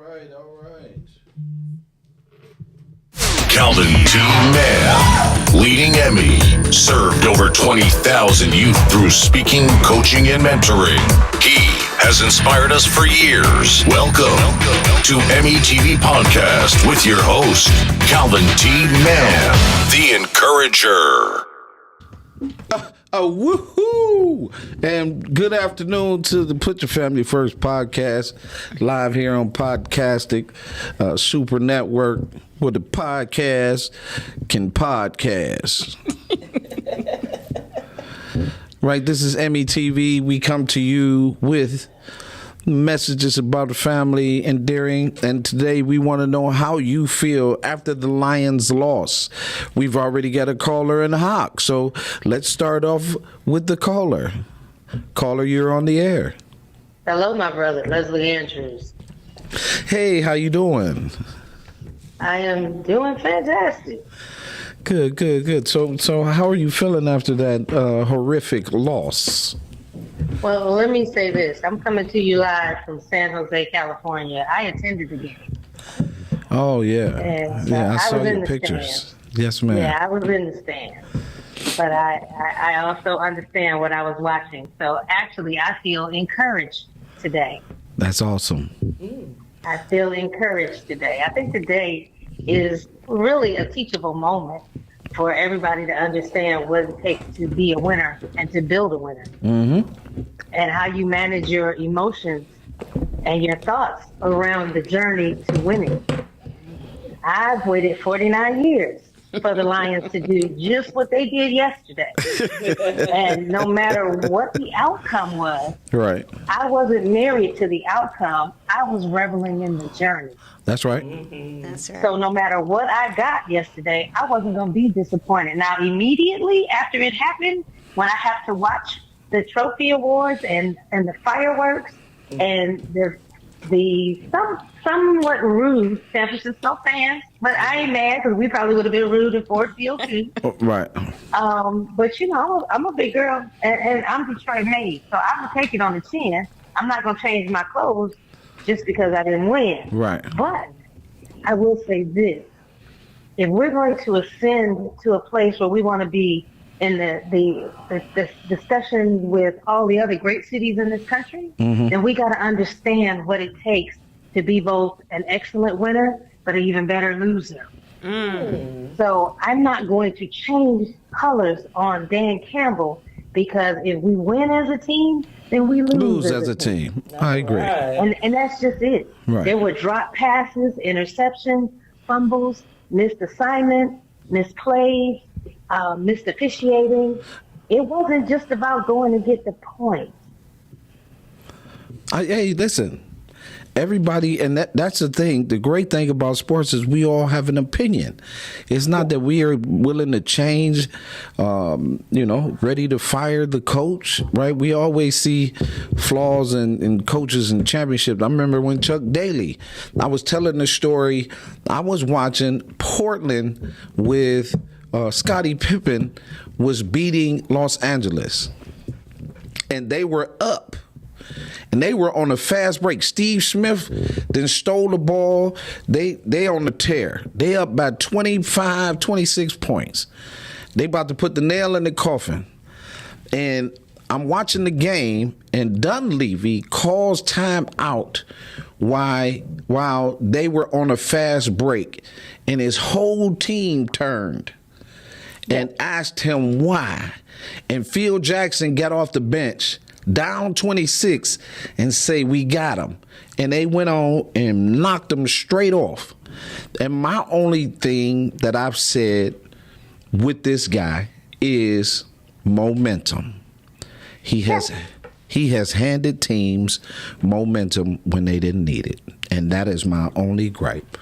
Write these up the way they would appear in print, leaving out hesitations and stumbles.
All right. Calvin T. Mann, leading Emiy, served over 20,000 youth through speaking, coaching, and mentoring. He has inspired us for years. Welcome to Emiy TV Podcast with your host, Calvin T. Mann, the Encourager. Woohoo! And good afternoon to the Put Your Family First podcast, live here on Podcastic Super Network, where the podcast can podcast. Right, this is Emiy TV. We come to you with messages about the family, endearing, and today we want to know how you feel after the Lions loss. We've already got a caller in the hawk, so let's start off with the caller. Caller, you're on the air. Hello, my brother, Leslie Andrews. Hey, how you doing? I am doing fantastic. Good. So how are you feeling after that horrific loss? Well, let me say this. I'm coming to you live from San Jose, California. I attended the game. Oh, yeah. And, I saw was in your the pictures. stand. Yes, ma'am. Yeah, I was in the stand. But I also understand what I was watching. So actually, I feel encouraged today. That's awesome. I feel encouraged today. I think today is really a teachable moment for everybody to understand what it takes to be a winner and to build a winner. Mm-hmm. And how you manage your emotions and your thoughts around the journey to winning. I've waited 49 years for the Lions to do just what they did yesterday. And no matter what the outcome was, Right. I wasn't married to the outcome. I was reveling in the journey. That's right. That's right. So no matter what I got yesterday, I wasn't going to be disappointed. Now, immediately after it happened, when I have to watch the trophy awards and the fireworks and the somewhat rude San Francisco fans, but I ain't mad because we probably would have been rude in Ford Field too. Right. But you know, I'm a big girl and I'm Detroit made, so I'm gonna take it on the chin. I'm not gonna change my clothes just because I didn't win. Right. But I will say this: if we're going to ascend to a place where we want to be in the discussion with all the other great cities in this country, then we got to understand what it takes to be both an excellent winner but an even better loser. So I'm not going to change colors on Dan Campbell because if we win as a team, then we lose as a team. I agree. And that's just it. Right. There were drop passes, interceptions, fumbles, missed assignments, misplays, missed officiating. It wasn't just about going to get the point. Hey, listen. Everybody, and that's the thing. The great thing about sports is we all have an opinion. It's not that we are willing to change, ready to fire the coach, right? We always see flaws in coaches and championships. I remember when Chuck Daly, I was telling the story, I was watching Portland with Scottie Pippen was beating Los Angeles, and they were up. And they were on a fast break. Steve Smith then stole the ball. They on the tear. They up by 25, 26 points. They about to put the nail in the coffin. And I'm watching the game, and Dunleavy calls time out while they were on a fast break. And his whole team turned and asked him why. And Phil Jackson got off the bench down 26 and say, we got him. And they went on and knocked them straight off. And my only thing that I've said with this guy is momentum. He has handed teams momentum when they didn't need it. And that is my only gripe.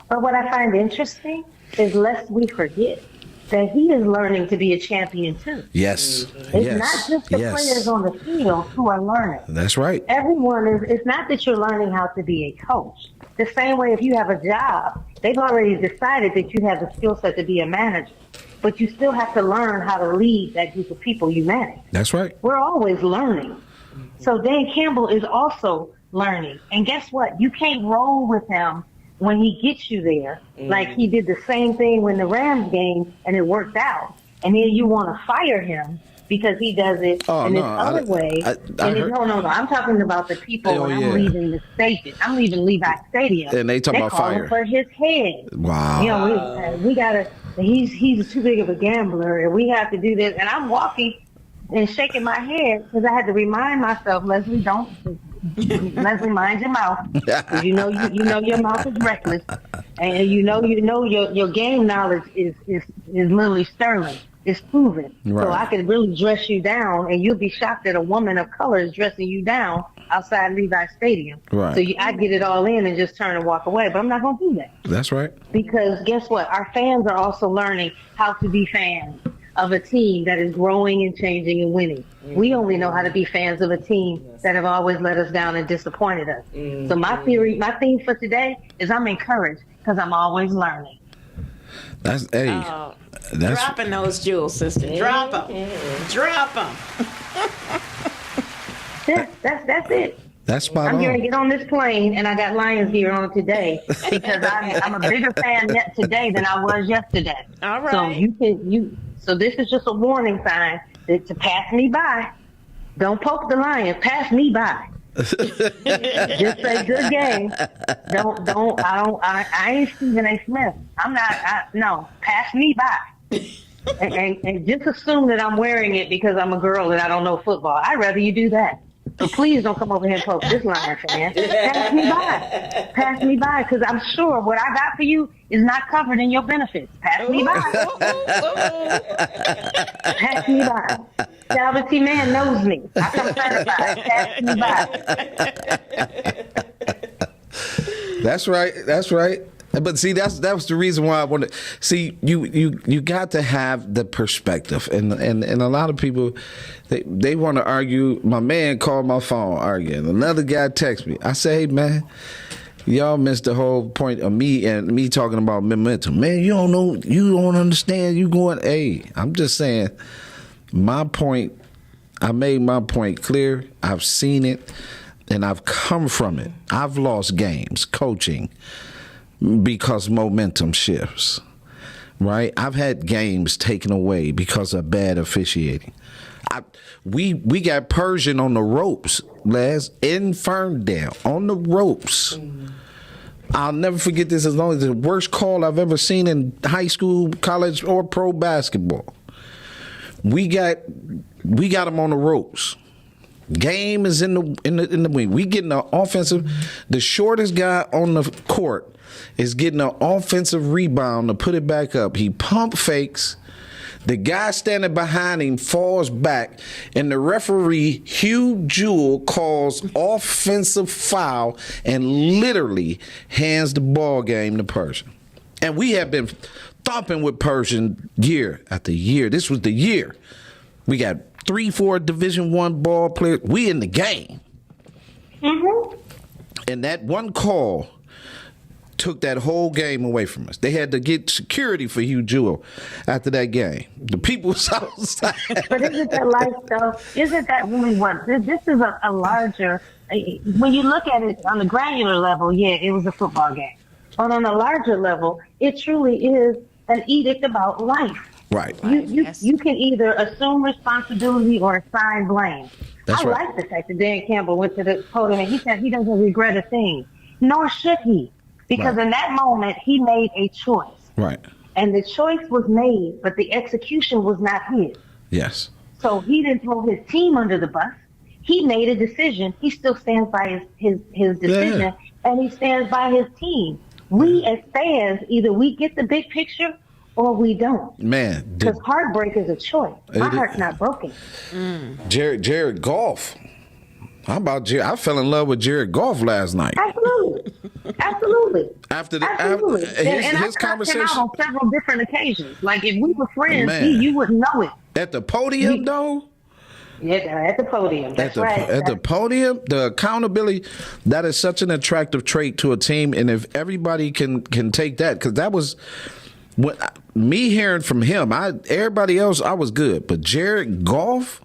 But what I find interesting is lest we forget that he is learning to be a champion too. Yes. It's not just the players on the field who are learning. That's right. Everyone is, it's not that you're learning how to be a coach. The same way if you have a job, they've already decided that you have the skill set to be a manager. But you still have to learn how to lead that group of people you manage. That's right. We're always learning. So Dan Campbell is also learning. And guess what? You can't roll with him when he gets you there. Like he did the same thing when the Rams game and it worked out. And then you want to fire him because he does it in this other way. No. I'm talking about the people when I'm leaving the station. I'm leaving Levi Stadium. And they talking about fire for his head. Wow. You know, we gotta. He's too big of a gambler, and we have to do this. And I'm walking and shaking my head because I had to remind myself, Leslie, Leslie, mind your mouth. You know your mouth is reckless, and you know your game knowledge is literally sterling. It's proven. Right. So I could really dress you down, and you'll be shocked that a woman of color is dressing you down outside Levi Stadium. Right. So I get it all in and just turn and walk away. But I'm not going to do that. That's right. Because guess what? Our fans are also learning how to be fans of a team that is growing and changing and winning. We only know how to be fans of a team that have always let us down and disappointed us. So my theme for today is I'm encouraged because I'm always learning. That's dropping those jewels, sister. Drop them. Drop them. That's it. That's spot I'm on. going to get on this plane, and I got Lions gear on today because I'm a bigger fan today than I was yesterday. All right. So So this is just a warning sign to pass me by. Don't poke the lion. Pass me by. Just say good game. I ain't Stephen A. Smith. I'm not. No, pass me by. And just assume that I'm wearing it because I'm a girl and I don't know football. I'd rather you do that. So please don't come over here and poke this Lion fan. Pass me by. Pass me by, because I'm sure what I got for you is not covered in your benefits. Pass me by. Pass me by. Salvage T. Man knows me. I come certified. Pass me by. That's right. That's right. But see, that was the reason why I wanted. See, you got to have the perspective, and a lot of people, they want to argue. My man called my phone arguing. Another guy texted me. I say, hey man, y'all missed the whole point of me talking about momentum. Man, you don't know, you don't understand. You going? Hey, I'm just saying, my point. I made my point clear. I've seen it, and I've come from it. I've lost games coaching because momentum shifts, right? I've had games taken away because of bad officiating. We got Persian on the ropes, Les, in Ferndale, on the ropes. I'll never forget this as long as the worst call I've ever seen in high school, college, or pro basketball. We got him on the ropes. Game is in the wing. We getting the offensive. The shortest guy on the court is getting an offensive rebound to put it back up. He pump fakes. The guy standing behind him falls back, and the referee, Hugh Jewell, calls offensive foul and literally hands the ball game to Persian. And we have been thumping with Persian year after year. This was the year. We got 3-4 Division I ball players. We in the game. Mm-hmm. And that one call took that whole game away from us. They had to get security for Hugh Jewell after that game. The people was outside. But isn't that life, though? Isn't that really what? This is a larger, when you look at it on the granular level, yeah, it was a football game. But on a larger level, it truly is an edict about life. Right. You can either assume responsibility or assign blame. I like the fact that Dan Campbell went to the podium and he said he doesn't regret a thing, nor should he. Because in that moment, he made a choice. Right. And the choice was made, but the execution was not his. Yes. So he didn't throw his team under the bus. He made a decision. He still stands by his decision, and he stands by his team. We as fans, either we get the big picture or we don't. Man. Because heartbreak is a choice. My heart's not broken. Jared Goff. How about Jared? I fell in love with Jared Goff last night. Absolutely. After his conversation him out on several different occasions. Like if we were friends, you wouldn't know it. At the podium, though. Yeah, at the podium. That's right. At the podium, the accountability, that is such an attractive trait to a team. And if everybody can take that, because that was me hearing from him. Everybody else, I was good, but Jared Goff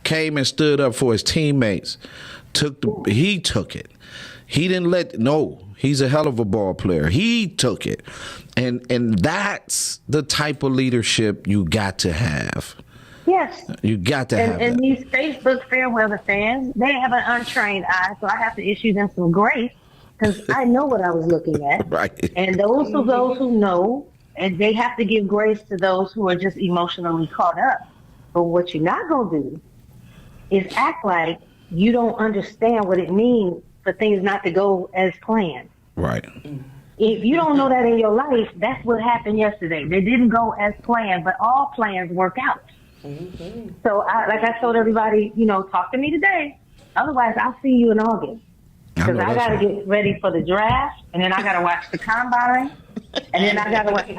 came and stood up for his teammates he took it. He didn't he's a hell of a ball player. He took it. And that's the type of leadership you got to have. Yes. You got to have and that. these Facebook Fairweather fans, they have an untrained eye, so I have to issue them some grace because I know what I was looking at. Right. And those who know, and they have to give grace to those who are just emotionally caught up. But what you're not going to do is act like you don't understand what it means for things not to go as planned. Right. If you don't know that in your life, that's what happened yesterday. They didn't go as planned, but all plans work out. Mm-hmm. So, like I told everybody, talk to me today. Otherwise, I'll see you in August. Because I got to get ready for the draft, and then I got to watch the combine, and then I got to watch.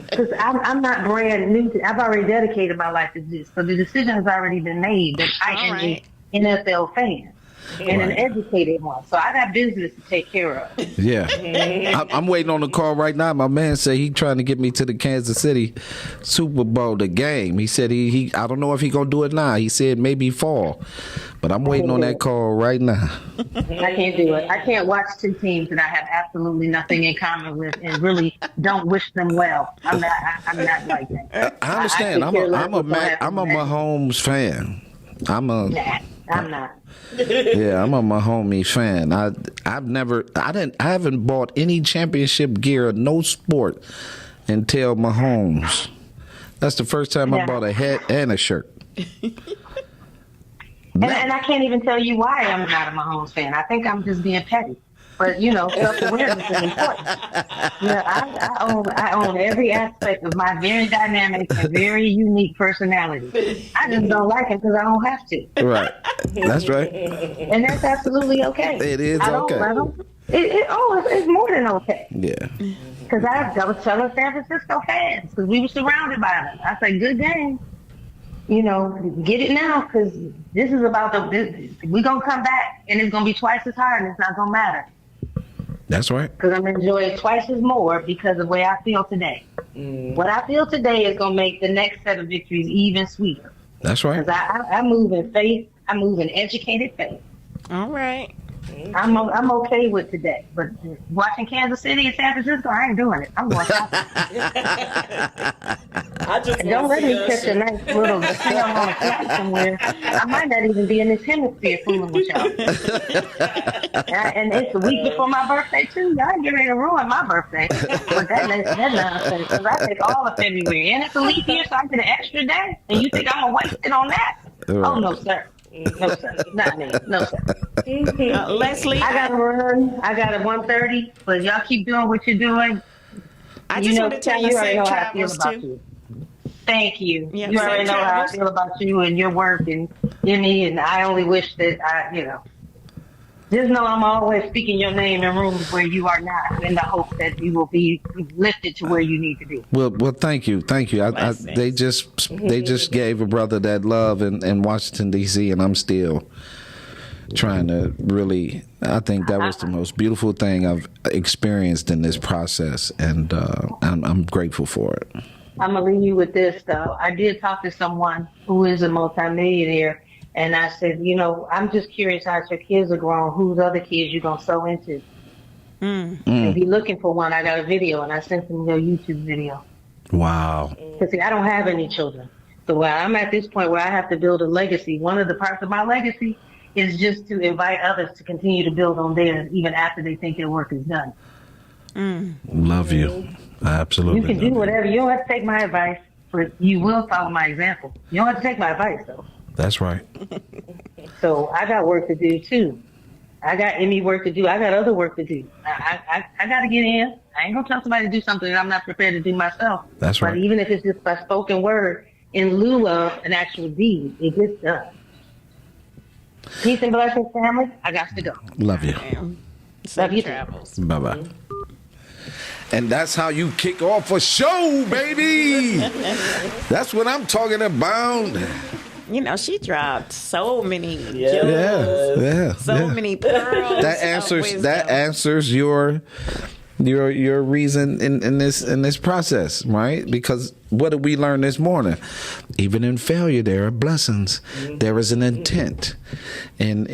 Because I'm not brand new. I've already dedicated my life to this. So the decision has already been made that I am an NFL fan. And an educated one. So I got business to take care of. Yeah. I'm waiting on the call right now. My man said he trying to get me to the Kansas City Super Bowl, the game. He said he I don't know if he going to do it now. He said maybe fall. But I'm waiting on that call right now. I can't do it. I can't watch two teams that I have absolutely nothing in common with and really don't wish them well. I'm not like that. I understand. I'm a Mahomes fan. I'm not. Yeah, I'm a Mahomes fan. I haven't bought any championship gear, no sport, until Mahomes. That's the first time I bought a hat and a shirt. And I can't even tell you why I'm not a Mahomes fan. I think I'm just being petty. But, self-awareness is important. I own every aspect of my very dynamic and very unique personality. I just don't like it because I don't have to. Right. That's right. And that's absolutely okay. It is okay. It's more than okay. Yeah. Because I was telling San Francisco fans, because we were surrounded by them. I said, good game. Get it now, because this is about we're going to come back, and it's going to be twice as hard, and it's not going to matter. That's right. Because I'm going to enjoy it twice as more because of the way I feel today. What I feel today is going to make the next set of victories even sweeter. That's right. Because I move in faith. I move in educated faith. All right. I'm okay with today, but watching Kansas City and San Francisco, I ain't doing it. I'm going south. Don't let me catch a nice little film on a flight somewhere. I might not even be in this hemisphere fooling with y'all. And it's the week before my birthday too. Y'all get ready to ruin my birthday. But that nonsense, because I take all of February, and it's a leap year, so I get an extra day. And you think I'm gonna waste it on that? Oh no, sir. No, sir. Not me. No, sir. Leslie, I got to run. I got a 1:30, but y'all keep doing what you're doing. I just want to tell you safe travels, too. Thank you. Yeah, you already know how I feel about you and your work and Emiy, and I only wish that just know I'm always speaking your name in rooms where you are not, in the hope that you will be lifted to where you need to be. Well, thank you. They just gave a brother that love in Washington D.C., and I'm still trying to really. I think that was the most beautiful thing I've experienced in this process, and I'm grateful for it. I'm gonna leave you with this though. I did talk to someone who is a multimillionaire. And I said, I'm just curious as your kids are grown, whose other kids you going to sew into? If you're looking for one, I got a video, and I sent them your YouTube video. Wow. Because, see, I don't have any children. So I'm at this point where I have to build a legacy. One of the parts of my legacy is just to invite others to continue to build on theirs, even after they think their work is done. Love you. I absolutely You can do whatever. You don't have to take my advice, but you will follow my example. You don't have to take my advice, though. That's right. So I got work to do too. I got Emiy work to do. I got other work to do. I got to get in. I ain't gonna tell somebody to do something that I'm not prepared to do myself. That's right. But even if it's just by spoken word in lieu of an actual deed, it gets done. Peace and blessings, family. I got to go. Love you. Love you. Travels. Bye bye. And that's how you kick off a show, baby. That's what I'm talking about. She dropped so many jewels, Yeah. so many pearls. That answers your your reason in this process, right? Because what did we learn this morning? Even in failure, there are blessings. There is an intent, and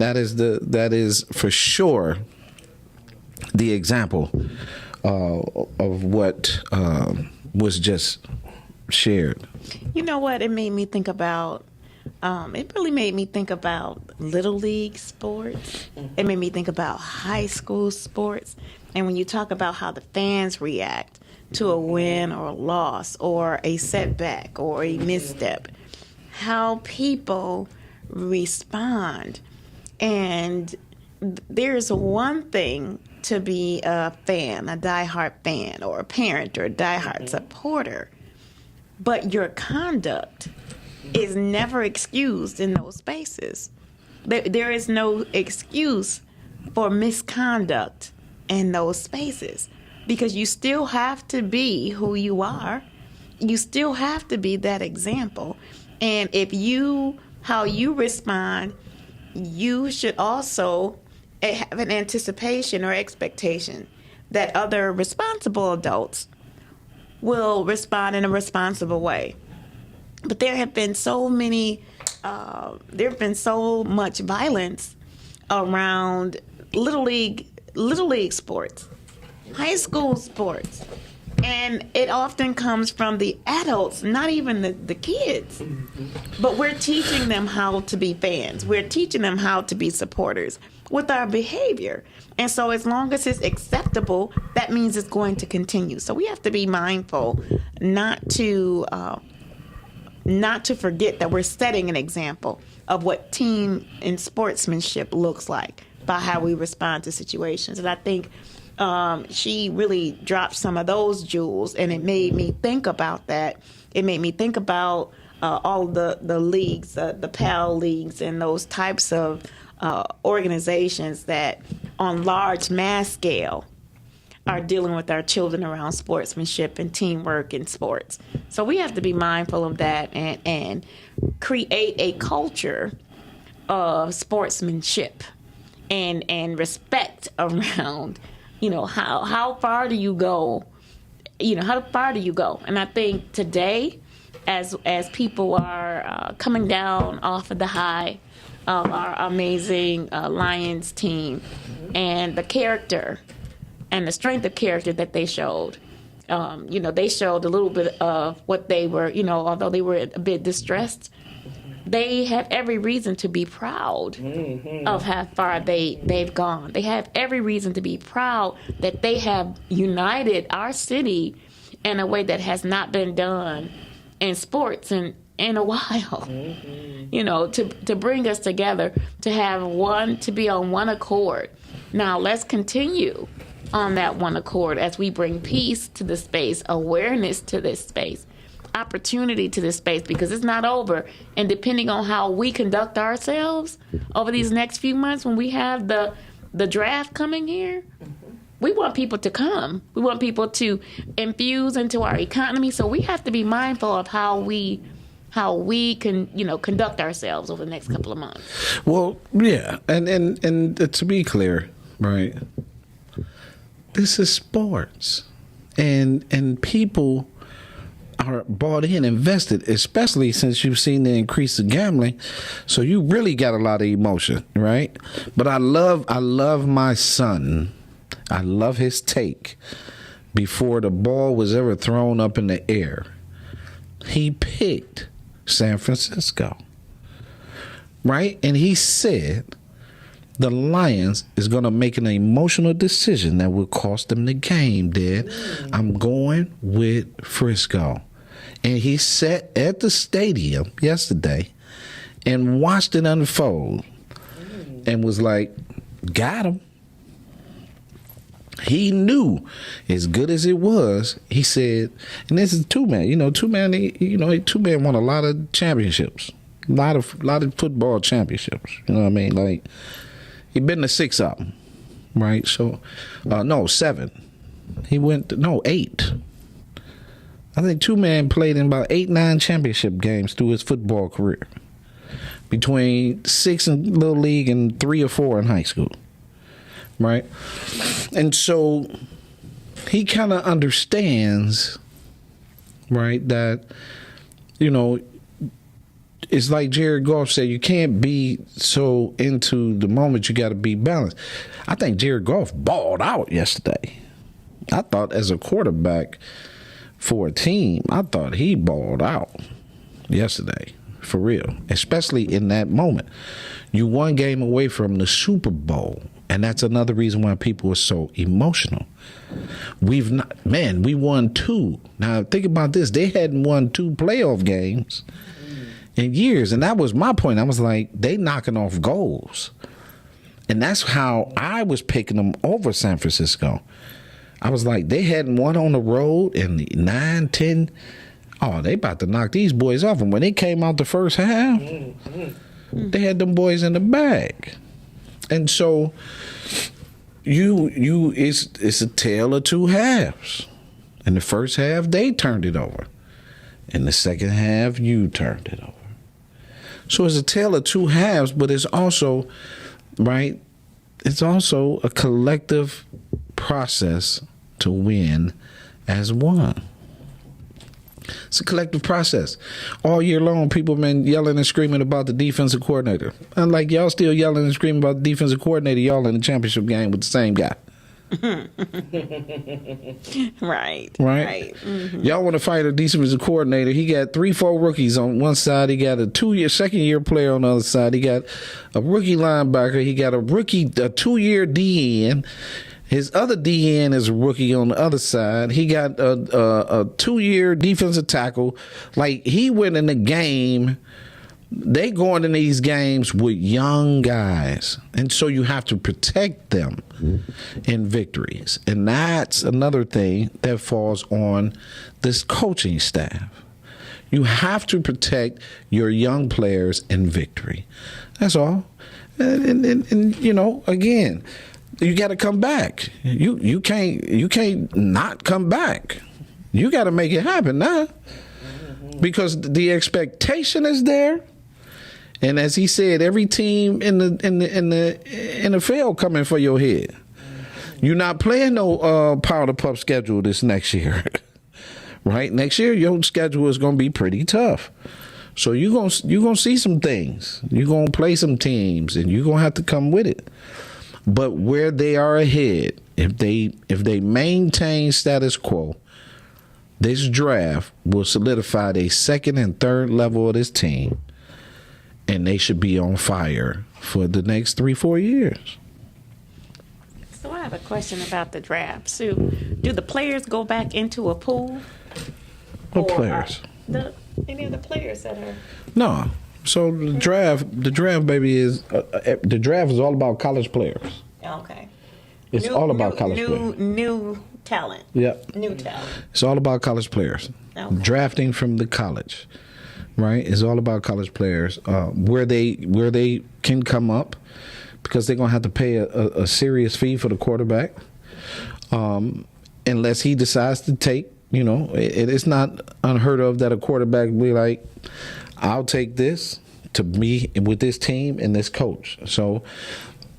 that is for sure the example of what was just shared. You know what? It made me think about. It really made me think about little league sports. It made me think about high school sports. And when you talk about how the fans react to a win or a loss or a setback or a misstep, how people respond. And there's one thing to be a fan, a diehard fan, or a parent, or a diehard supporter, but your conduct is never excused in those spaces. There is no excuse for misconduct in those spaces, because you still have to be who you are. You still have to be that example. And how you respond, you should also have an anticipation or expectation that other responsible adults will respond in a responsible way. But there have been so much violence around little league sports, high school sports, and it often comes from the adults, not even the kids. But we're teaching them how to be fans. We're teaching them how to be supporters with our behavior. And so as long as it's acceptable, that means it's going to continue. So we have to be mindful not to forget that we're setting an example of what team and sportsmanship looks like by how we respond to situations. And I think she really dropped some of those jewels, and it made me think about that. It made me think about all the leagues, the PAL leagues, and those types of organizations that on large mass scale are dealing with our children around sportsmanship and teamwork in sports. So we have to be mindful of that and create a culture of sportsmanship and respect around, how far do you go? How far do you go? And I think today, as people are coming down off of the high of our amazing Lions team and the character and the strength of character that they showed. They showed a little bit of what they were, although they were a bit distressed, they have every reason to be proud of how far they've gone. They have every reason to be proud that they have united our city in a way that has not been done in sports in a while. To bring us together, to be on one accord. Now let's continue on that one accord as we bring peace to the space, awareness to this space, opportunity to this space, because it's not over. And depending on how we conduct ourselves over these next few months, when we have the draft coming here, we want people to come. We want people to infuse into our economy. So we have to be mindful of how we can, conduct ourselves over the next couple of months. Well, yeah. And to be clear, right, this is sports. And people are bought in, invested, especially since you've seen the increase of gambling. So you really got a lot of emotion, right? But I love my son. I love his take. Before the ball was ever thrown up in the air, he picked San Francisco, right? And he said the Lions is going to make an emotional decision that will cost them the game, Dad. I'm going with Frisco. And he sat at the stadium yesterday and watched it unfold and was like, got him. He knew, as good as it was, he said, and this is two-man. Two-man won a lot of championships, a lot of football championships. You know what I mean? Like, he been to 6 of them, right? So, 7. He went to, 8. I think two-man played in about 8-9 championship games through his football career, between 6 in little league and 3 or 4 in high school. Right. And so he kind of understands, right, that, it's like Jared Goff said, you can't be so into the moment, you got to be balanced. I think Jared Goff balled out yesterday. I thought as a quarterback for a team, I thought he balled out yesterday, for real, especially in that moment. You one game away from the Super Bowl, and that's another reason why people are so emotional. We won 2. Now, think about this. They hadn't won 2 playoff games in years, and that was my point. I was like, they knocking off goals. And that's how I was picking them over San Francisco. I was like, they hadn't won on the road in the 9, 10. Oh, they about to knock these boys off. And when they came out the first half, they had them boys in the bag. And so it's a tale of 2 halves. In the first half, they turned it over. In the second half, you turned it over. So it's a tale of 2 halves, but it's also, right, it's also a collective process to win as one. It's a collective process. All year long, people have been yelling and screaming about the defensive coordinator. Unlike y'all still yelling and screaming about the defensive coordinator, y'all in the championship game with the same guy. Right. Mm-hmm. Y'all want to fight a defensive coordinator. He got 3-4 rookies on one side. He got a 2-year, second-year player on the other side. He got a rookie linebacker. He got a 2-year DN. His other DN is a rookie on the other side. He got a 2-year defensive tackle. Like, he went in the game. They going in these games with young guys. And so you have to protect them in victories. And that's another thing that falls on this coaching staff. You have to protect your young players in victory. That's all. And again, you got to come back. You can't not come back. You got to make it happen now, because the expectation is there. And as he said, every team in the NFL coming for your head. You're not playing no powder puff schedule this next year, right? Next year your schedule is going to be pretty tough. So you're gonna see some things. You're gonna play some teams, and you're gonna have to come with it. But where they are ahead, if they maintain status quo, this draft will solidify the second and third level of this team, and they should be on fire for the next 3-4 years. So I have a question about the draft. So, do the players go back into a pool? What players? Any of the players that are... No. So the draft, baby, is the draft is all about college players. Okay. It's all about college players. New talent. Yep. New talent. It's all about college players. Okay. Drafting from the college, right? It's all about college players. Where they can come up, because they're gonna have to pay a serious fee for the quarterback, unless he decides to take. It's not unheard of that a quarterback be like, I'll take this to be with this team and this coach. So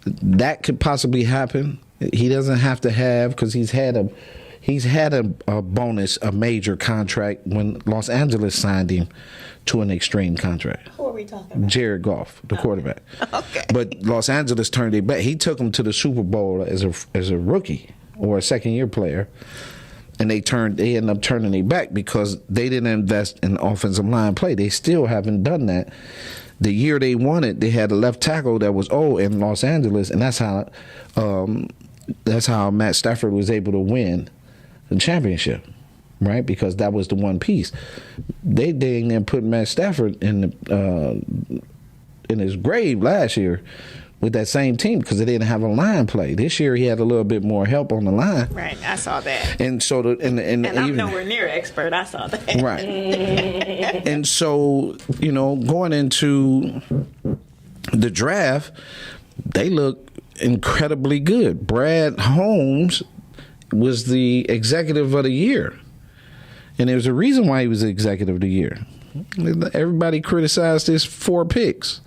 that could possibly happen. He doesn't have to have, because he's had a bonus, a major contract when Los Angeles signed him to an extreme contract. Who are we talking about? Ended Goff, the quarterback. Okay. But Los Angeles turned it back. He took him to the Super Bowl as a rookie or a second-year player. And they ended up turning it back because they didn't invest in offensive line play. They still haven't done that. The year they won it, they had a left tackle that was old in Los Angeles, and that's how Matt Stafford was able to win the championship, right? Because that was the one piece. They didn't put Matt Stafford in his grave last year with that same team because they didn't have a line play. This year he had a little bit more help on the line. Right, I saw that. And so and I'm nowhere near expert. I saw that. Right. And so, going into the draft, they look incredibly good. Brad Holmes was the executive of the year. And there was a reason why he was the executive of the year. Everybody criticized his 4 picks.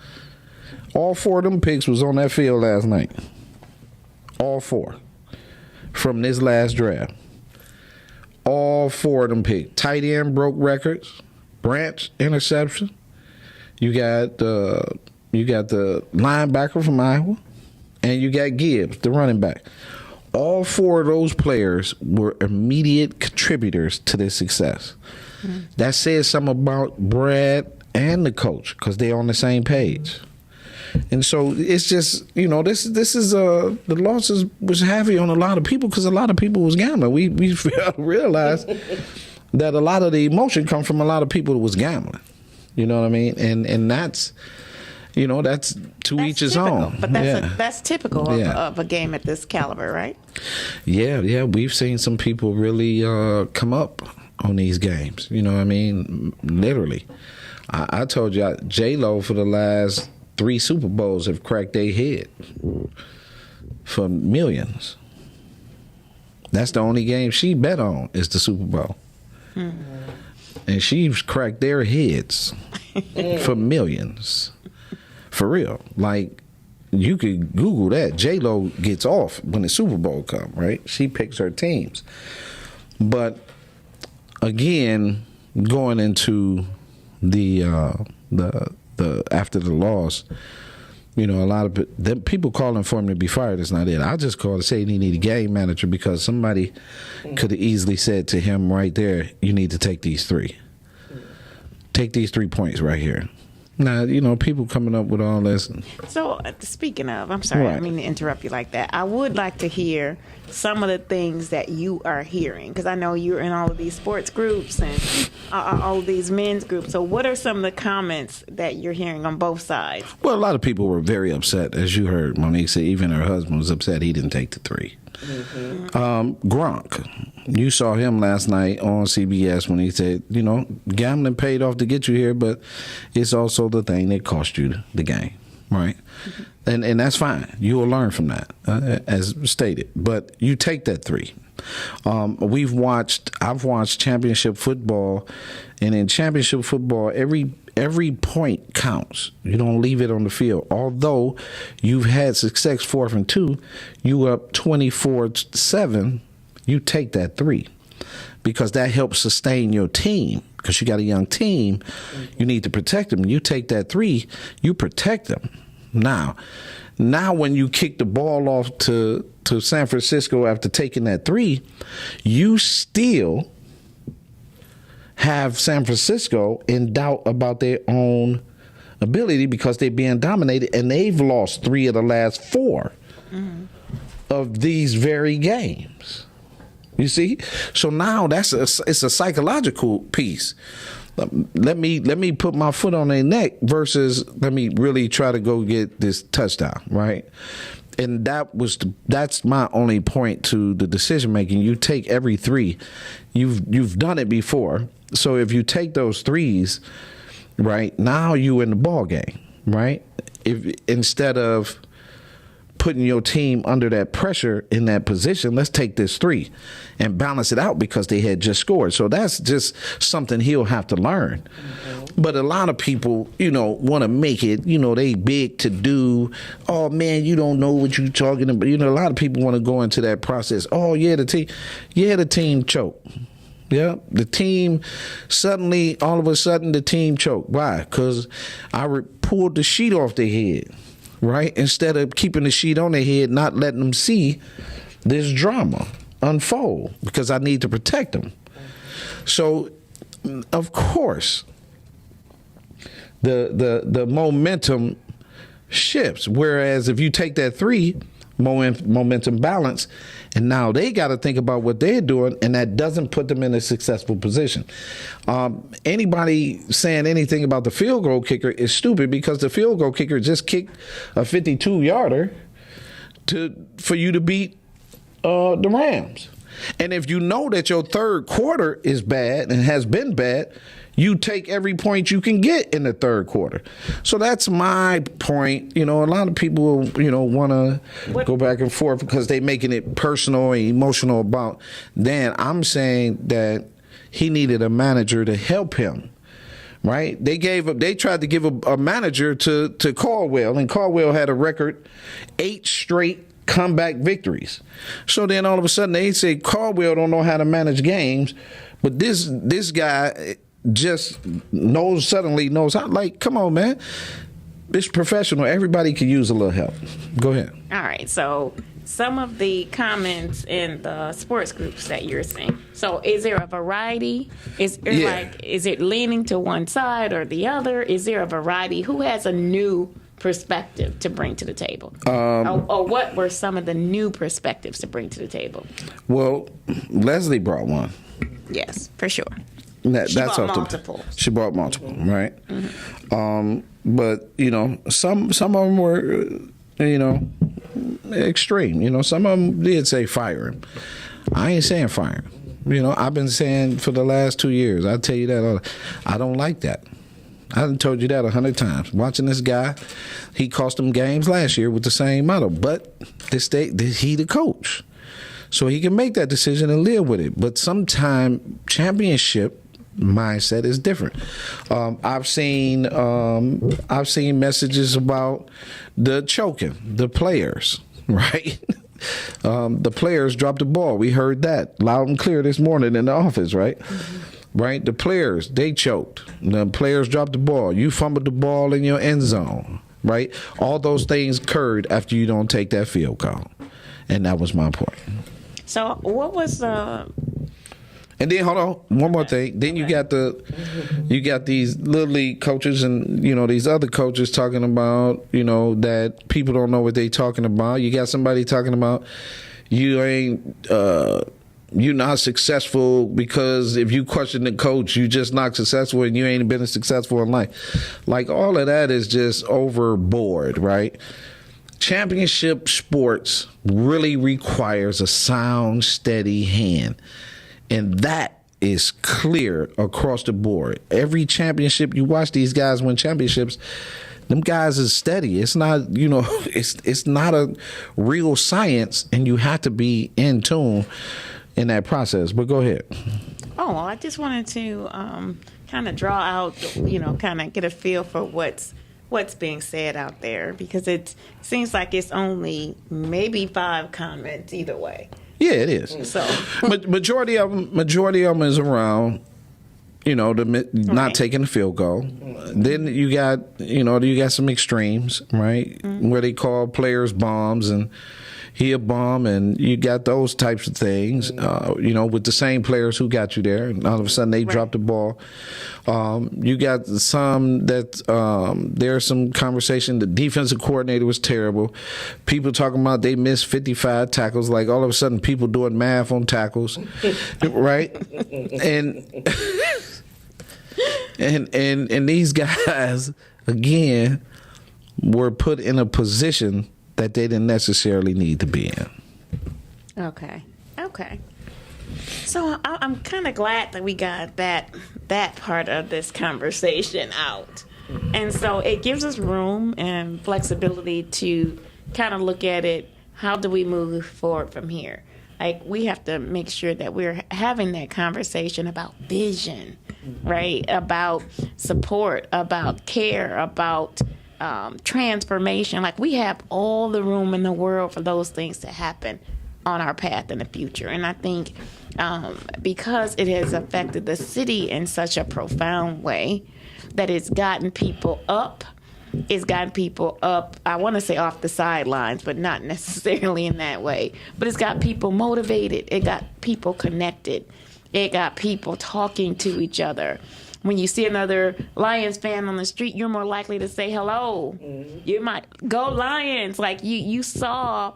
All 4 of them picks was on that field last night. All 4 from this last draft. All four of them picked. Tight end broke records. Branch interception. You got the linebacker from Iowa, and you got Gibbs, the running back. All four of those players were immediate contributors to this success. Mm-hmm. That says something about Brad and the coach because they're on the same page. And so it's just, this is the losses was heavy on a lot of people because a lot of people was gambling. We realized that a lot of the emotion come from a lot of people that was gambling. You know what I mean? And that's, that's each his own. But that's typical of a game at this caliber, right? Yeah. We've seen some people really come up on these games. You know what I mean? Literally. I told you, J-Lo for the last 3 Super Bowls have cracked their head for millions. That's the only game she bet on is the Super Bowl. Mm-hmm. And she's cracked their heads for millions. For real. Like, you could Google that. J-Lo gets off when the Super Bowl comes, right? She picks her teams. But, again, going into the after the loss, a lot of people calling for him to be fired is not it. I just called to say he need a game manager because somebody could have easily said to him right there, you need to take these 3. Take these 3 points right here. Now, people coming up with all this. So, speaking of, I'm sorry, I didn't mean to interrupt you like that. I would like to hear some of the things that you are hearing, because I know you're in all of these sports groups and all of these men's groups. So what are some of the comments that you're hearing on both sides? Well, a lot of people were very upset, as you heard Monique say. Even her husband was upset he didn't take the 3. Mm-hmm. Gronk, you saw him last night on CBS when he said, gambling paid off to get you here, but it's also the thing that cost you the game, right? Mm-hmm. And that's fine. You will learn from that, as stated. But you take that 3. I've watched championship football, and in championship football, every point counts. You don't leave it on the field. Although you've had success 4th and 2, you up 24-7. You take that 3 because that helps sustain your team. Because you got a young team, you need to protect them. You take that 3, you protect them. Now when you kick the ball off to San Francisco after taking that 3, you still have San Francisco in doubt about their own ability because they're being dominated, and they've lost 3 of the last 4 of these very games. You see? So now it's a psychological piece. Let me put my foot on their neck versus let me really try to go get this touchdown, right? And that's my only point to the decision making. You take every 3. You've done it before. So if you take those 3s, right, now you in the ball game, right? If instead of putting your team under that pressure in that position, let's take this 3 and balance it out because they had just scored. So that's just something he'll have to learn. Mm-hmm. But a lot of people, want to make it, they big to do. Oh, man, you don't know what you're talking about. A lot of people want to go into that process. Oh, the team choked. Yeah, the team all of a sudden, the team choked. Why? Because I pulled the sheet off their head, right? Instead of keeping the sheet on their head, not letting them see this drama unfold because I need to protect them. So, of course, the momentum shifts. Whereas if you take that 3, momentum balance, and now they got to think about what they're doing, and that doesn't put them in a successful position. Anybody saying anything about the field goal kicker is stupid because the field goal kicker just kicked a 52-yarder for you to beat the Rams. And if you know that your third quarter is bad and has been bad, you take every point you can get in the third quarter. So that's my point. A lot of people, want to go back and forth because they're making it personal and emotional about Dan. I'm saying that he needed a manager to help him, right? They tried to give a manager to Caldwell, and Caldwell had a record 8 straight comeback victories. So then all of a sudden they say Caldwell don't know how to manage games, but this guy just suddenly knows how. Like, come on, man. It's professional. Everybody could use a little help. Go ahead. All right. So some of the comments in the sports groups that you're seeing. So is there a variety? Is it leaning to one side or the other? Is there a variety? Who has a new perspective to bring to the table? Or what were some of the new perspectives to bring to the table? Well, Leslie brought one. Yes, for sure. She brought multiple. She brought multiple, right? Mm-hmm. But some of them were, extreme. Some of them did say fire him. I ain't saying fire him. I've been saying for the last 2 years. I tell you that I don't like that. I done told you that 100 times. Watching this guy, he cost them games last year with the same model. But he the coach, so he can make that decision and live with it. But sometimes championship mindset is different. I've seen messages about the choking, the players, right? The players dropped the ball. We heard that loud and clear this morning in the office, right? Mm-hmm. Right? The players, they choked. The players dropped the ball. You fumbled the ball in your end zone, right? All those things occurred after you don't take that field goal. And that was my point. So what was And then hold on, one more thing. Then you got these little league coaches and these other coaches talking about that people don't know what they talking about. You got somebody talking about you're not successful because if you question the coach, you just not successful and you ain't been successful in life. Like all of that is just overboard, right? Championship sports really requires a sound, steady hand. And that is clear across the board. Every championship, you watch these guys win championships, them guys is steady. It's not, it's not a real science, and you have to be in tune in that process. But go ahead. Oh, well, I just wanted to kind of draw out, kind of get a feel for what's being said out there, because it seems like it's only maybe 5 comments either way. Yeah, it is. So, majority of them is around, not taking the field goal. Then you got some extremes, right, where they call players bombs and he a bomb, and you got those types of things, with the same players who got you there, and all of a sudden they drop the ball. You got some that there's some conversation. The defensive coordinator was terrible. People talking about they missed 55 tackles. Like all of a sudden, people doing math on tackles, right? And these guys again were put in a position that they didn't necessarily need to be in. Okay. So I'm kind of glad that we got that part of this conversation out. And so it gives us room and flexibility to kind of look at it. How do we move forward from here? Like, we have to make sure that we're having that conversation about vision, right? About support, about care, about transformation. Like, we have all the room in the world for those things to happen on our path in the future. And I think because it has affected the city in such a profound way, that it's gotten people up. I want to say off the sidelines, but not necessarily in that way. But it's got people motivated. It got people connected. It got people talking to each other. When you see another Lions fan on the street, you're more likely to say hello. Mm-hmm. You might go Lions. Like you saw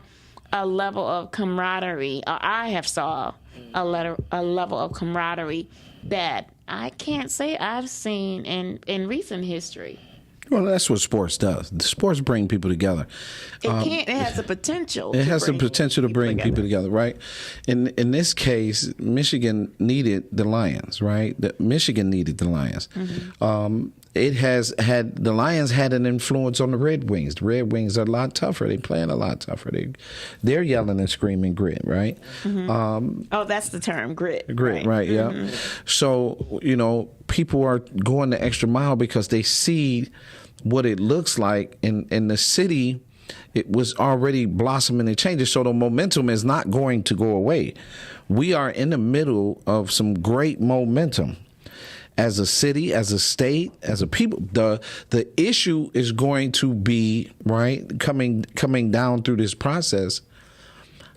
a level of camaraderie. I have saw a level of camaraderie that I can't say I've seen in recent history. Well, that's what sports does. The sports bring people together. It has the potential. It has the potential to bring people together, right? In this case, Michigan needed the Lions, right? Michigan needed the Lions. Mm-hmm. The Lions had an influence on the Red Wings. The Red Wings are a lot tougher. They playing a lot tougher. They're yelling and screaming grit, right? Mm-hmm. That's the term, grit. Grit, right? Yeah. Mm-hmm. So people are going the extra mile because they see what it looks like in the city. it was already blossoming and changing. So the momentum is not going to go away. We are in the middle of some great momentum. As a city, as a state, as a people, the issue is going to be, right, coming down through this process.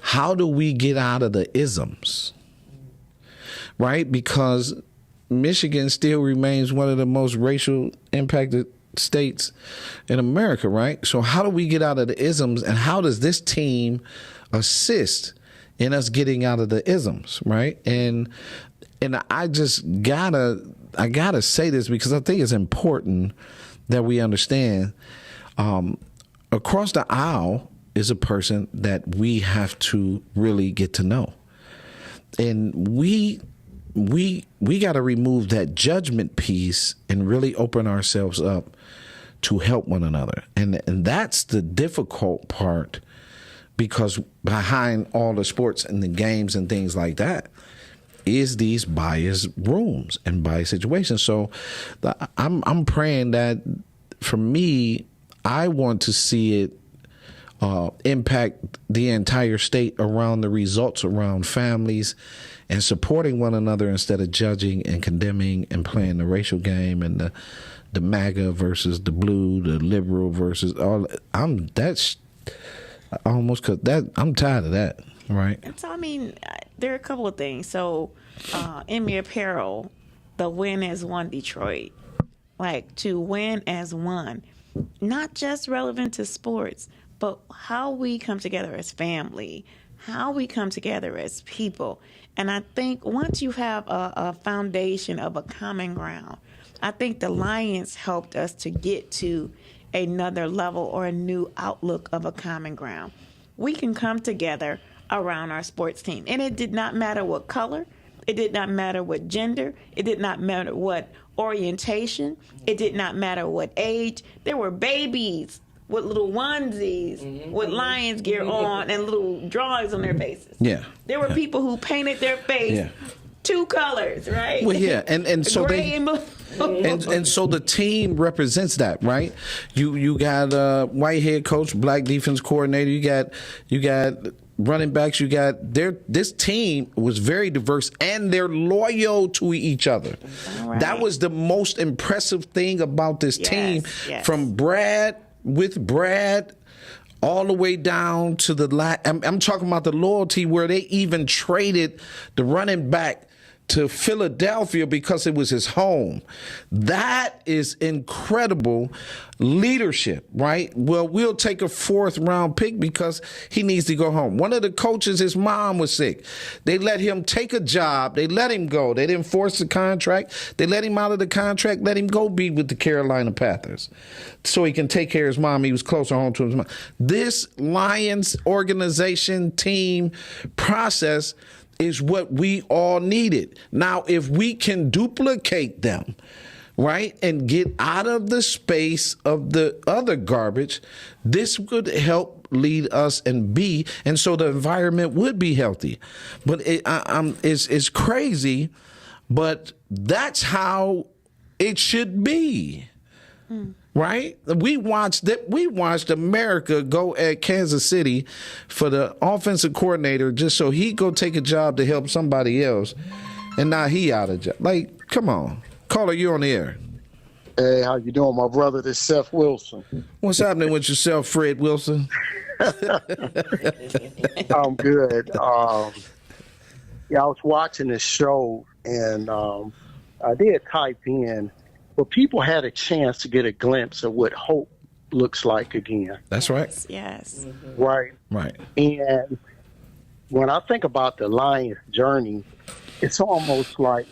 How do we get out of the isms, right? Because Michigan still remains one of the most racial impacted states in America, right? So how do we get out of the isms, and how does this team assist in us getting out of the isms, right? And I just gotta say this because I think it's important that we understand. Across the aisle is a person that we have to really get to know, and we got to remove that judgment piece and really open ourselves up to help one another, and that's the difficult part, because behind all the sports and the games and things like that is these biased rooms and biased situations. So I'm praying that, for me, I want to see it impact the entire state around the results around families and supporting one another instead of judging and condemning and playing the racial game and the MAGA versus the blue, the liberal versus all. I'm tired of that. Right. And so, I mean, there are a couple of things. So, Emiy Apparel, the win as one Detroit, like to win as one, not just relevant to sports, but how we come together as family, how we come together as people. And I think once you have a foundation of a common ground, I think the Lions helped us to get to another level or a new outlook of a common ground. We can come together around our sports team. And it did not matter what color. It did not matter what gender. It did not matter what orientation. It did not matter what age. There were babies with little onesies with Lions gear on and little drawings on their faces. Yeah. There were people who painted their face two colors, right? Well, yeah, and so gray and blue. And so the team represents that, right? You got white head coach, black defense coordinator. You got running backs. You got this team was very diverse, and they're loyal to each other. Right. That was the most impressive thing about this team. Yes. From Brad all the way down to I'm talking about the loyalty where they even traded the running back to Philadelphia because it was his home. That is incredible leadership, right? Well, we'll take a 4th round pick because he needs to go home. One of the coaches, his mom was sick. They let him take a job. They let him go. They didn't force the contract. They let him out of the contract, let him go be with the Carolina Panthers so he can take care of his mom. He was closer home to his mom. This Lions organization, team, process is what we all needed. Now, if we can duplicate them, right, and get out of the space of the other garbage, this would help lead us and so the environment would be healthy. But it's crazy, but that's how it should be. Right? We watched America go at Kansas City for the offensive coordinator just so he go take a job to help somebody else, and now he out of job. Like, come on. Caller, you're on the air. Hey, how you doing, my brother? This is Seth Wilson. What's happening with yourself, Fred Wilson? I'm good. I was watching this show, and I did type in, but people had a chance to get a glimpse of what hope looks like again. That's right. Yes. Right. Right. And when I think about the Lions' journey, it's almost like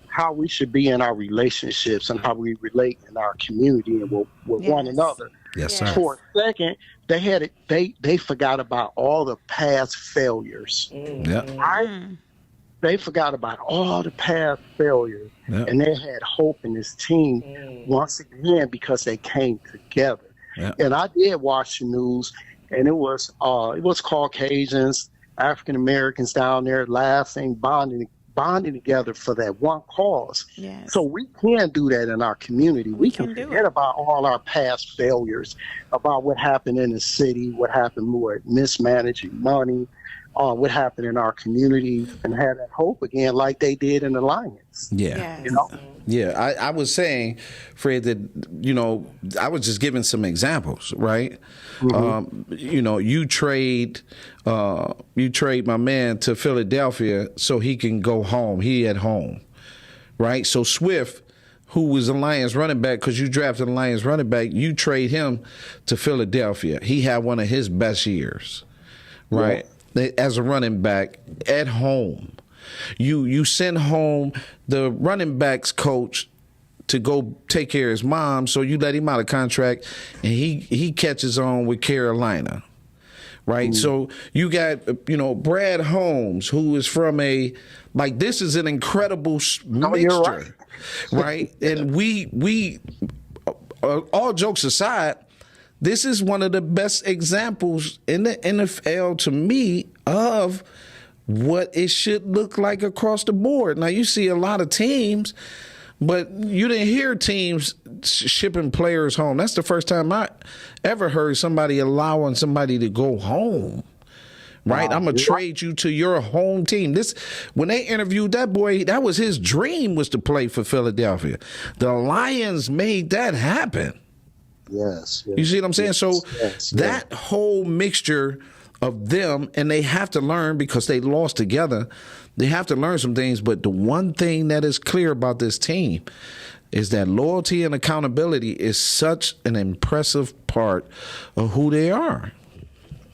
how we should be in our relationships and how we relate in our community and with one another. Yes, sir. For a second, they forgot about all the past failures. Yeah. They forgot about all the past failures, and they had hope in this team once again because they came together. Yeah. And I did watch the news, and it was Caucasians, African Americans down there laughing, bonding bonding together for that one cause. Yes. So we can do that in our community. We can do forget it. about all our past failures, about what happened in the city, what happened with mismanaging money, what happened in our community, and have that hope again like they did in the Lions. Yeah. Yes. You know? Yeah, I was saying, Fred, that, you know, I was just giving some examples, right? You know, you trade my man to Philadelphia so he can go home. He at home, right? So Swift, who was a Lions running back, because you drafted a Lions running back, you trade him to Philadelphia. He had one of his best years, right? As a running back at home. You send home the running backs coach to go take care of his mom, so you let him out of contract, and he catches on with Carolina, right? So you got, you know, Brad Holmes, who is from this is an incredible mixture, right? And we all jokes aside, this is one of the best examples in the NFL to me of what it should look like across the board. Now, you see a lot of teams, but you didn't hear teams shipping players home. That's the first time I ever heard somebody allowing somebody to go home. Right? Wow. I'm going to trade you to your home team. When they interviewed that boy, that was his dream, was to play for Philadelphia. The Lions made that happen. Yes. You see what I'm saying? So that whole mixture of them, and they have to learn, because they lost together, they have to learn some things. But the one thing that is clear about this team is that loyalty and accountability is such an impressive part of who they are.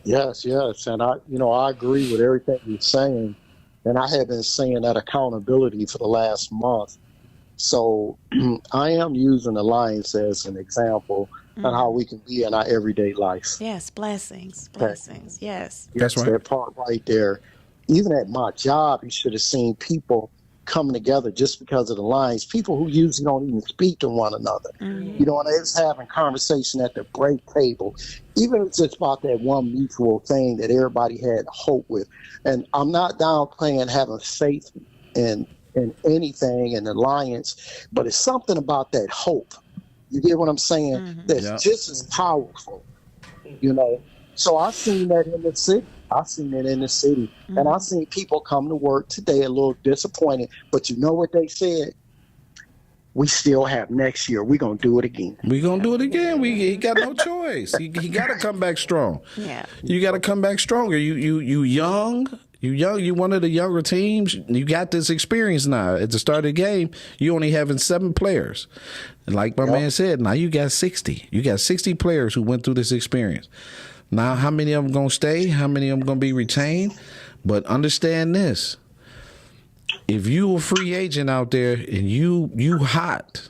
Yes, and I agree with everything you're saying, and I have been saying that accountability for the last month. So I am using the Lions as an example on how we can be in our everyday life. Yes, blessings. Yes. That's right. That part right there. Even at my job, you should have seen people coming together just because of the Lions. People who usually don't even speak to one another. You know, and they was having conversation at the break table. Even if it's just about that one mutual thing that everybody had hope with. And I'm not downplaying having faith in anything in the Lions, but it's something about that hope. You get what I'm saying? That's just as powerful, you know. So I've seen that in the city. And I've seen people come to work today a little disappointed. But you know what they said? We still have next year. We're going to do it again. We're going to do it again. He got no choice. He got to come back strong. Yeah. You got to come back stronger. You young. You one of the younger teams. You got this experience now. At the start of the game, you only having 7 players. And like my man said, now you got 60. You got 60 players who went through this experience. Now, how many of them going to stay? How many of them going to be retained? But understand this. If you a free agent out there and you hot,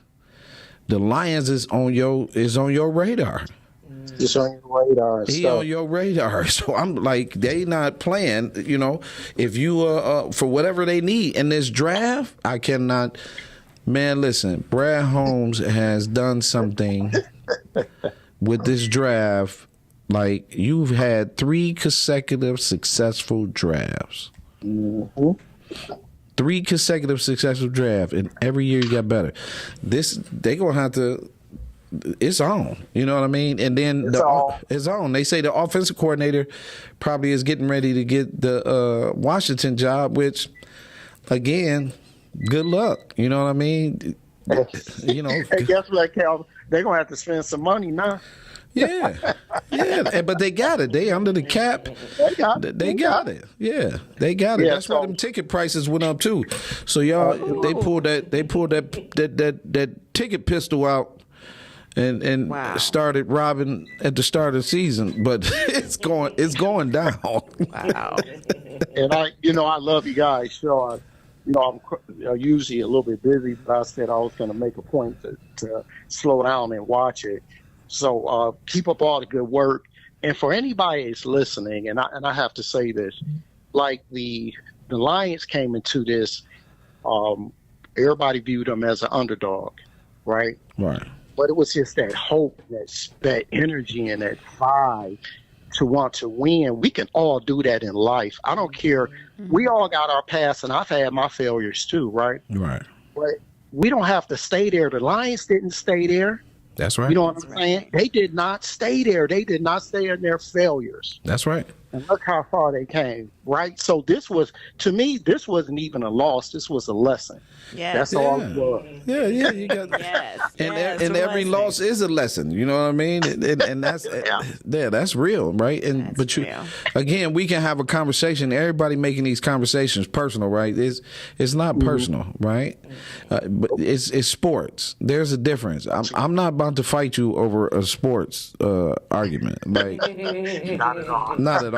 the Lions is on your radar. It's on your radar. He on your radar. So I'm like, they not playing. You know, if you for whatever they need in this draft, I cannot. Man, listen, Brad Holmes has done something with this draft. Like, you've had 3 consecutive successful drafts. 3 consecutive successful drafts, and every year you got better. They gonna have to. It's on. You know what I mean? And then it's on. They say the offensive coordinator probably is getting ready to get the Washington job, which, again, good luck. You know what I mean? You know. Hey, guess what, Cal? They're gonna have to spend some money now. Yeah, but they got it. They under the cap. They got it. Yeah, they got it. Yeah, That's why them ticket prices went up too. So y'all, they pulled that ticket pistol out and started robbing at the start of the season. But it's going down. Wow. And I love you guys. So I'm usually a little bit busy, but I said I was going to make a point to slow down and watch it. So keep up all the good work. And for anybody that's listening, and I have to say this, like the Lions came into this, everybody viewed them as an underdog, right? Right. But it was just that hope, that energy, and that vibe to want to win. We can all do that in life. I don't care. We all got our past, and I've had my failures too, right? Right. But we don't have to stay there. The Lions didn't stay there. That's right. You know what I'm saying? They did not stay there. They did not stay in their failures. That's right. And look how far they came, right? So this was, to me, this wasn't even a loss. This was a lesson. Yes. That's all it was. Yeah, you got. Yes. And, yes, and a every lesson. loss is a lesson. You know what I mean? And that's that's real, right? And That's but you real. again, we can have a conversation. Everybody making these conversations personal, right? It's not personal, right? But it's sports. There's a difference. I'm not about to fight you over a sports argument, like Not at all. not at all.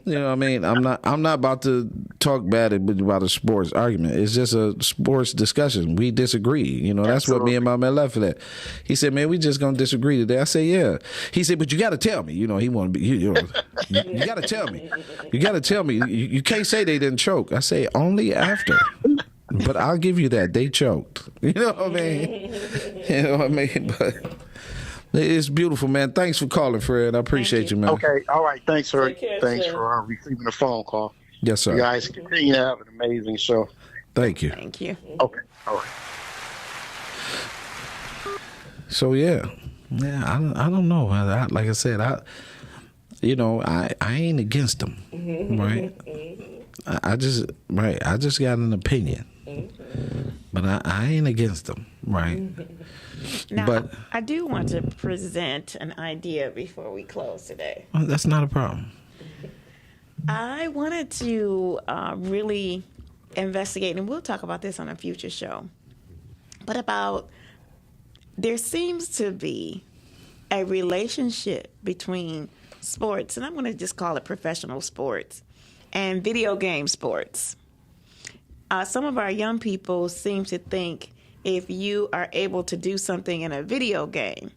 You know what I mean? I'm not about to talk bad about a sports argument. It's just a sports discussion. We disagree. You know, that's what me and my man left for that. He said, "Man, we just gonna disagree today." I said, "Yeah." He said, "But you got to tell me." You know, he want to be. You got to tell me. You got to tell me. You can't say they didn't choke. I say only after. But I'll give you that they choked. You know what I mean? You know what I mean? But it's beautiful, man. Thanks for calling, Fred. I appreciate you, man. Okay. All right. Thanks for Take care, thanks sir. for receiving the phone call. Yes, sir. You guys continue to have an amazing show. Thank you. Thank you. Okay. All right. So yeah, I don't know. Like I said, I ain't against them, right? I just got an opinion, but I ain't against them, right? Now, But I do want to present an idea before we close today. that's not a problem. I wanted to really investigate, and we'll talk about this on a future show, but about there seems to be a relationship between sports, and I'm going to just call it professional sports, and video game sports. Some of our young people seem to think if you are able to do something in a video game,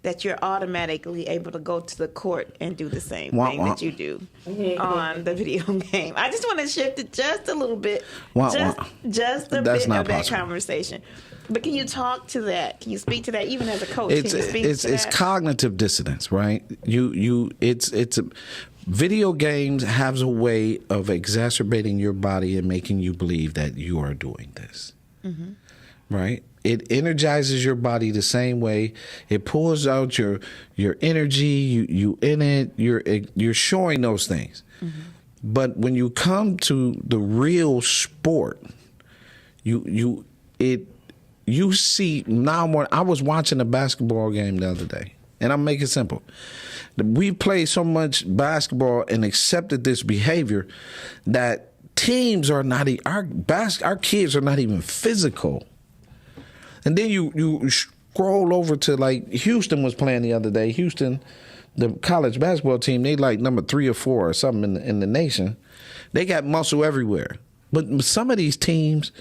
that you're automatically able to go to the court and do the same thing that you do on the video game. I just want to shift it just a little bit, just a That's bit not of that possible. conversation. But can you talk to that? Can you speak to that, even as a coach? It's can you speak to it's that? cognitive dissonance, right? Video games has a way of exacerbating your body and making you believe that you are doing this, right? It energizes your body the same way. It pulls out your energy. You in it. You're showing those things. But when you come to the real sport, you see now more. I was watching a basketball game the other day, and I'm making it simple. We played so much basketball and accepted this behavior that teams are not our kids are not even physical. And then you scroll over to, like, Houston was playing the other day. Houston, the college basketball team, they like number 3 or 4 or something in the nation. They got muscle everywhere. But some of these teams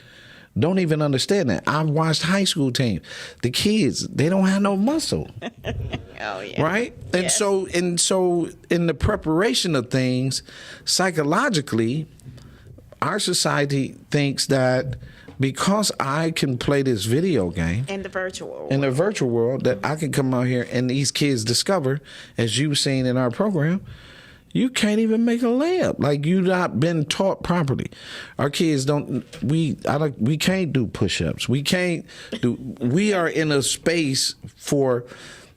don't even understand that. I've watched high school teams. The kids, they don't have no muscle. Oh yeah. Right? And Yes. so in the preparation of things, psychologically, our society thinks that because I can play this video game in the virtual world. in the virtual world, that I can come out here and these kids discover, as you've seen in our program, you can't even make a layup. Like, you've not been taught properly. Our kids we can't do push-ups. We are in a space for,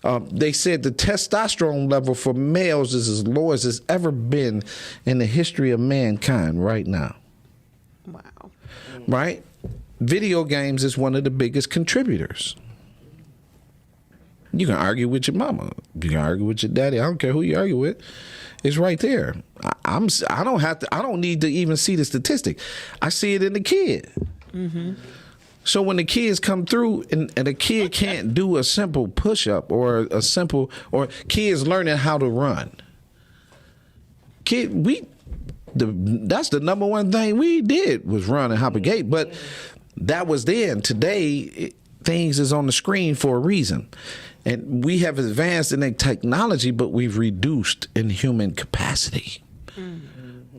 they said the testosterone level for males is as low as it's ever been in the history of mankind right now. Wow. Right? Video games is one of the biggest contributors. You can argue with your mama. You can argue with your daddy. I don't care who you argue with. It's right there. I don't need to even see the statistic. I see it in the kid. So when the kids come through and a kid can't do a simple push-up or kids learning how to run. That's the number one thing we did was run and hop a gate. But that was then. Today, things is on the screen for a reason. And we have advanced in the technology, but we've reduced in human capacity.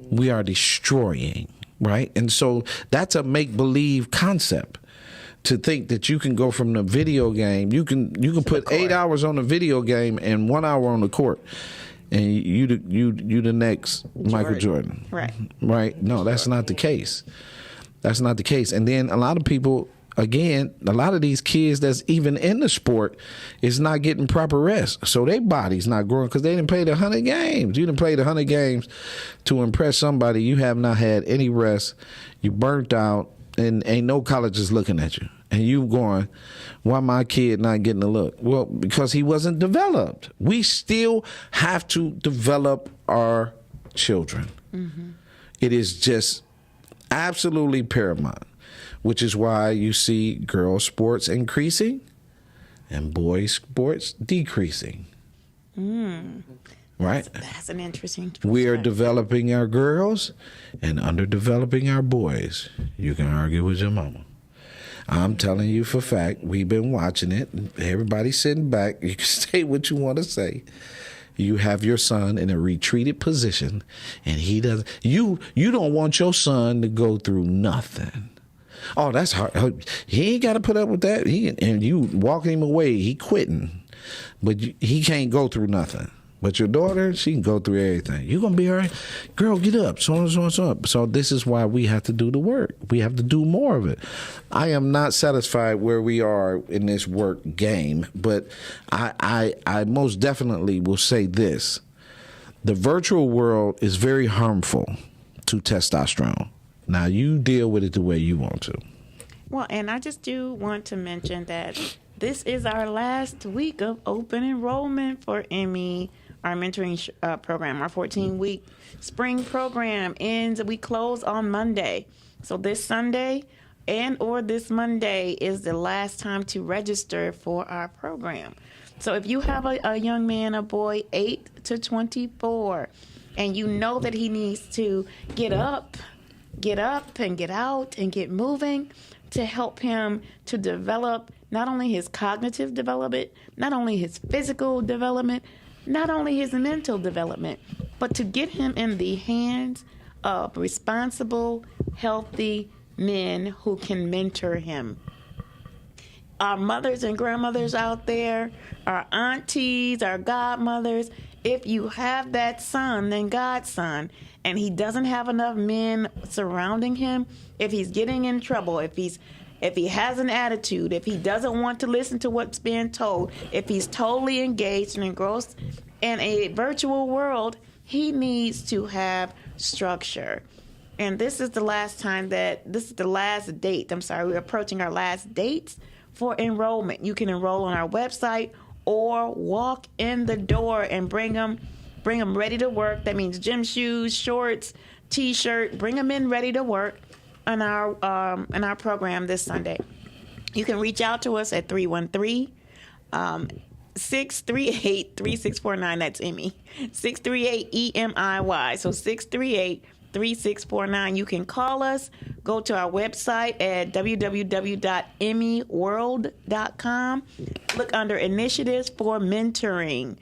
We are destroying, right? And so that's a make-believe concept. To think that you can go from the video game, you can put 8 hours on the video game and 1 hour on the court. and you the next Michael Jordan. Right. Right? No, that's not the case. That's not the case. And then a lot of people, again, a lot of these kids that's even in the sport is not getting proper rest. So their body's not growing because they didn't play the 100 games. You didn't play the 100 games to impress somebody. You have not had any rest. You burnt out, and ain't no colleges looking at you. And you going, why my kid not getting a look? Well, because he wasn't developed. We still have to develop our children. Mm-hmm. It is just absolutely paramount, which is why you see girls' sports increasing and boys' sports decreasing. Right? That's an interesting We are perspective. developing our girls and underdeveloping our boys. You can argue with your mama. I'm telling you for a fact, we've been watching it. Everybody's sitting back. You can say what you want to say. You have your son in a retreated position, and he doesn't. You don't want your son to go through nothing. Oh, that's hard. He ain't got to put up with that. And you walking him away, he quitting, but he can't go through nothing. But your daughter, she can go through everything. You gonna be all right, girl. Get up. So on, so on, so on. So this is why we have to do the work. We have to do more of it. I am not satisfied where we are in this work game, but I most definitely will say this: the virtual world is very harmful to testosterone. Now you deal with it the way you want to. Well, and I just do want to mention that this is our last week of open enrollment for Emiy, our mentoring program. Our 14-week spring program ends. We close on Monday. So this Sunday and or this Monday is the last time to register for our program. So if you have a young man, a boy, 8 to 24, and you know that he needs to get up and get out and get moving to help him to develop not only his cognitive development, not only his physical development, not only his mental development, but to get him in the hands of responsible, healthy men who can mentor him. Our mothers and grandmothers out there, our aunties, our godmothers, if you have that son, then God's son, and he doesn't have enough men surrounding him, if he's getting in trouble, if he has an attitude, if he doesn't want to listen to what's being told, if he's totally engaged and engrossed in a virtual world, he needs to have structure. And this is the last date. We're approaching our last dates for enrollment. You can enroll on our website or walk in the door and bring them ready to work. That means gym shoes, shorts, t-shirt. Bring them in ready to work in our program this Sunday. You can reach out to us at 313-638-3649. That's Emiy. 638-EMIY. So 638-3649. You can call us. Go to our website at www.emyworld.com. Look under initiatives for mentoring.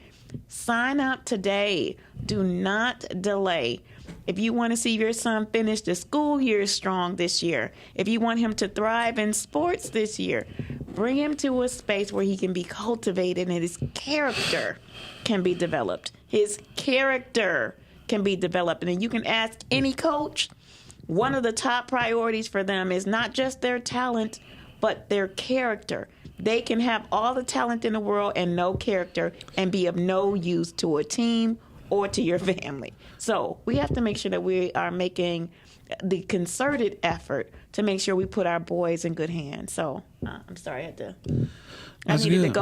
Sign up today. Do not delay. If you want to see your son finish the school year strong this year, if you want him to thrive in sports this year, bring him to a space where he can be cultivated and his character can be developed. His character can be developed. And you can ask any coach, one of the top priorities for them is not just their talent, but their character. They can have all the talent in the world and no character and be of no use to a team or to your family. So we have to make sure that we are making the concerted effort to make sure we put our boys in good hands. So I'm sorry, I needed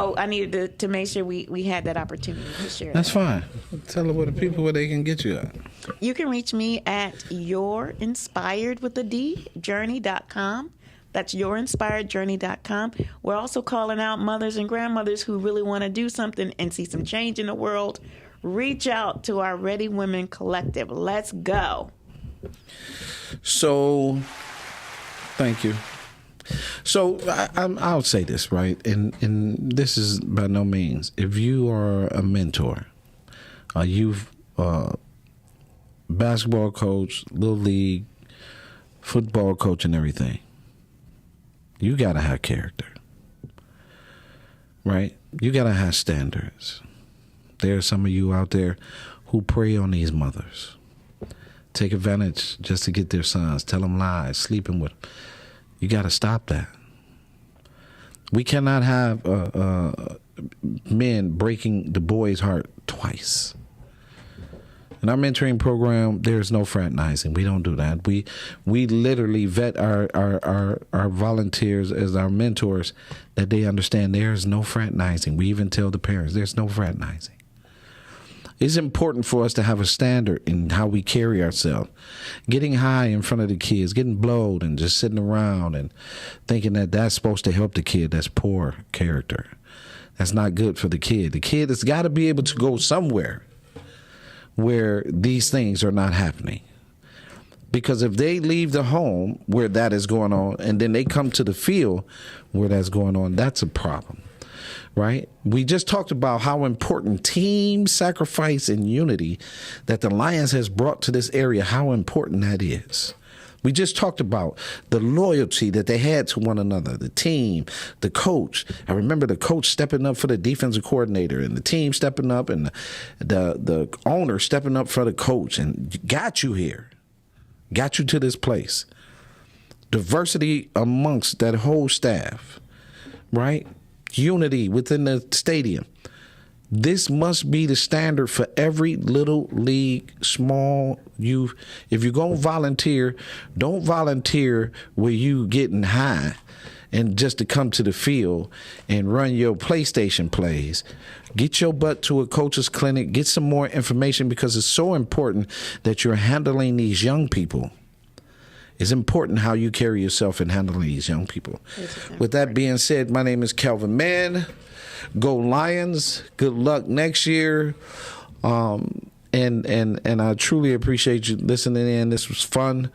to make sure we had that opportunity to share. That's fine. Tell them where they can get you at. You can reach me at yourinspiredjourney.com. That's yourinspiredjourney.com. We're also calling out mothers and grandmothers who really want to do something and see some change in the world. Reach out to our Ready Women Collective. Let's go. So, thank you. So, I'll say this, right? And this is by no means, if you are a mentor, a youth basketball coach, little league, football coach, and everything, you got to have character, right? You got to have standards. There are some of you out there who prey on these mothers, take advantage just to get their sons, tell them lies, sleeping with them. You got to stop that. We cannot have men breaking the boy's heart twice. In our mentoring program, there's no fraternizing. We don't do that. We literally vet our volunteers as our mentors, that they understand there is no fraternizing. We even tell the parents there's no fraternizing. It's important for us to have a standard in how we carry ourselves. Getting high in front of the kids, getting blowed and just sitting around and thinking that that's supposed to help the kid, that's poor character. That's not good for the kid. The kid has got to be able to go somewhere where these things are not happening. Because if they leave the home where that is going on and then they come to the field where that's going on, that's a problem, right? We just talked about how important team sacrifice and unity that the Lions has brought to this area, how important that is. We just talked about the loyalty that they had to one another, the team, the coach. I remember the coach stepping up for the defensive coordinator and the team stepping up and the owner stepping up for the coach and got you here, got you to this place. Diversity amongst that whole staff, right? Unity within the stadium. This must be the standard for every little league, small youth. If you're going to volunteer, don't volunteer where you getting high and just to come to the field and run your PlayStation plays. Get your butt to a coach's clinic, get some more information, because it's so important that you're handling these young people. It's important how you carry yourself in handling these young people. With that being said, my name is Kelvin Mann. Go Lions. Good luck next year. And I truly appreciate you listening in. This was fun.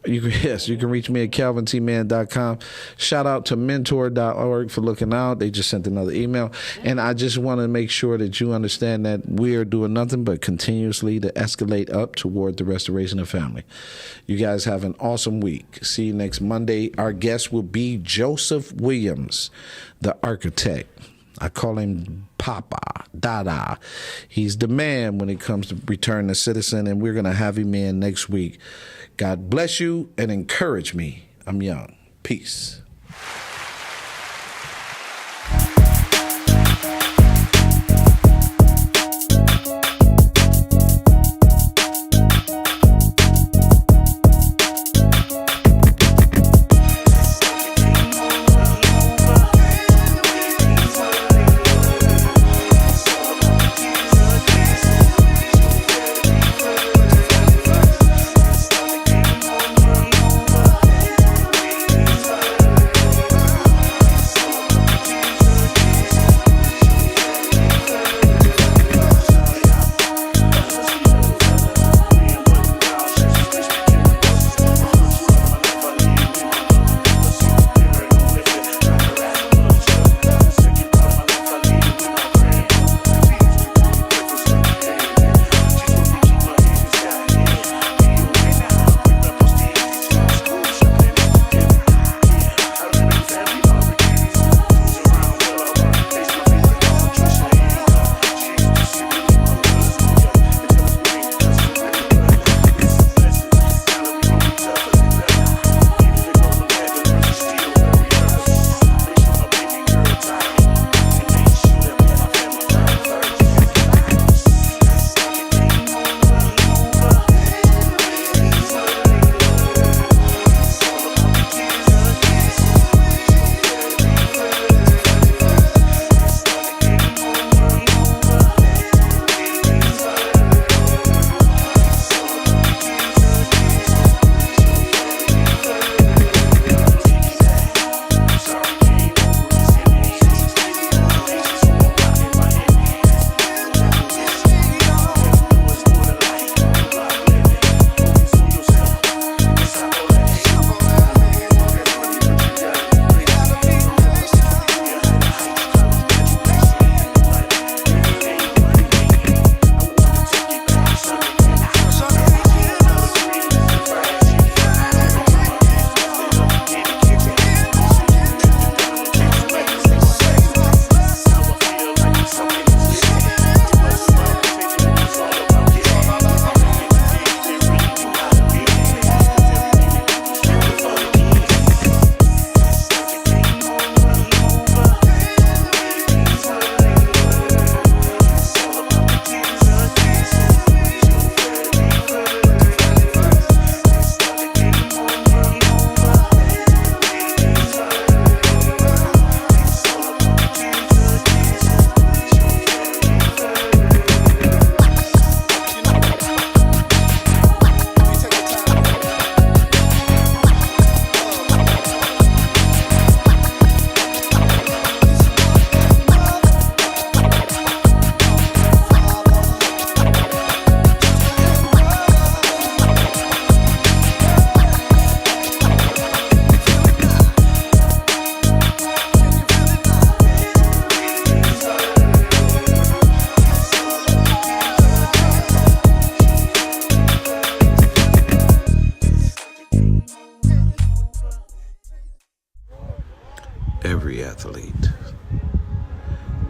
You can reach me at calvintman.com. Shout out to mentor.org for looking out. They just sent another email. And I just want to make sure that you understand that we are doing nothing but continuously to escalate up toward the restoration of family. You guys have an awesome week. See you next Monday. Our guest will be Joseph Williams, the architect. I call him Papa, Dada. He's the man when it comes to return to citizen, and we're going to have him in next week. God bless you and encourage me. I'm young. Peace.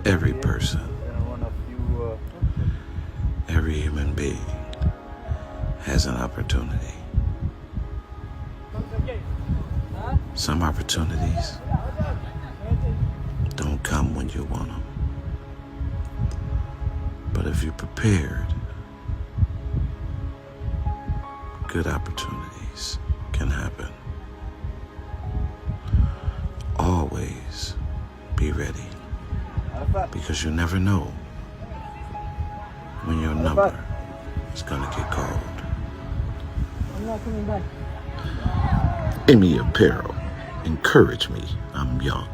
Every person, every human being has an opportunity. Some opportunities don't come when you want them. But if you're prepared, good opportunities can happen. Always be ready, because you never know when your number is going to get called. I'm not coming back. Emiy Apparel. Encourage me. I'm young.